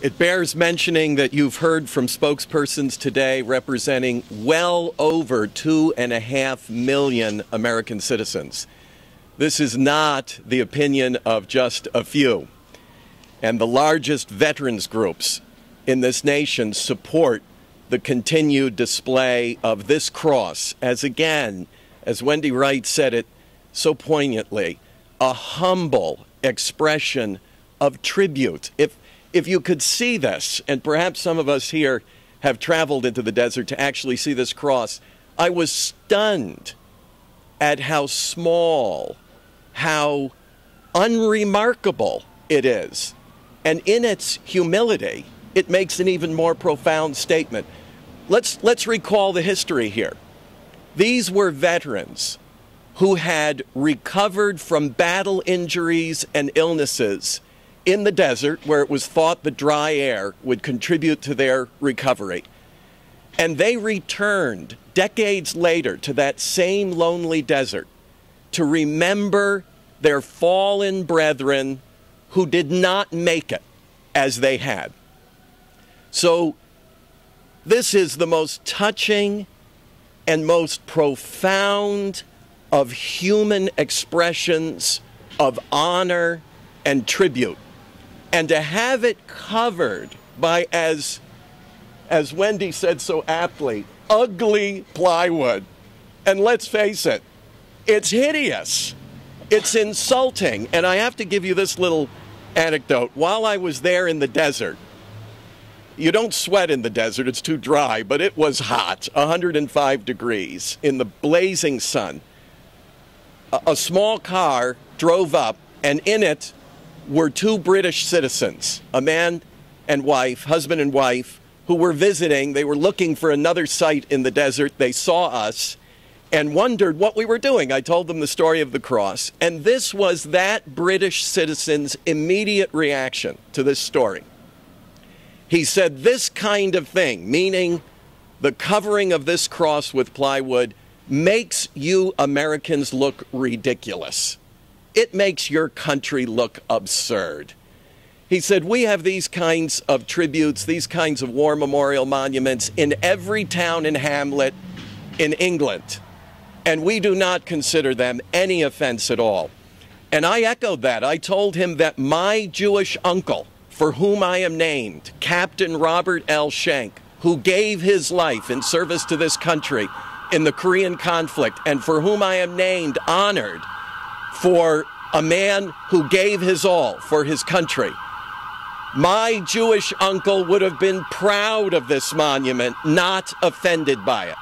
It bears mentioning that you've heard from spokespersons today representing well over 2.5 million American citizens. This is not the opinion of just a few. And the largest veterans groups in this nation support the continued display of this cross as, again, as Wendy Wright said it so poignantly, a humble expression of tribute. If you could see this, and perhaps some of us here have traveled into the desert to actually see this cross, I was stunned at how small, how unremarkable it is. And in its humility, it makes an even more profound statement. Let's recall the history here. These were veterans who had recovered from battle injuries and illnesses in the desert, where it was thought the dry air would contribute to their recovery. And they returned decades later to that same lonely desert to remember their fallen brethren who did not make it as they had. So this is the most touching and most profound of human expressions of honor and tribute. And to have it covered by, as Wendy said so aptly, ugly plywood. And let's face it, it's hideous. It's insulting. And I have to give you this little anecdote. While I was there in the desert, you don't sweat in the desert, it's too dry, but it was hot, 105 degrees in the blazing sun. A small car drove up, and in it were two British citizens, a man and wife, husband and wife, who were visiting. They were looking for another site in the desert. They saw us and wondered what we were doing. I told them the story of the cross, and this was that British citizen's immediate reaction to this story. He said, this kind of thing, meaning the covering of this cross with plywood, makes you Americans look ridiculous. It makes your country look absurd. He said, we have these kinds of tributes, these kinds of war memorial monuments in every town and hamlet in England, and we do not consider them any offense at all. And I echoed that. I told him that my Jewish uncle, for whom I am named, Captain Robert L. Schenck, who gave his life in service to this country in the Korean conflict, and for whom I am named, honored, for a man who gave his all for his country. My Jewish uncle would have been proud of this monument, not offended by it.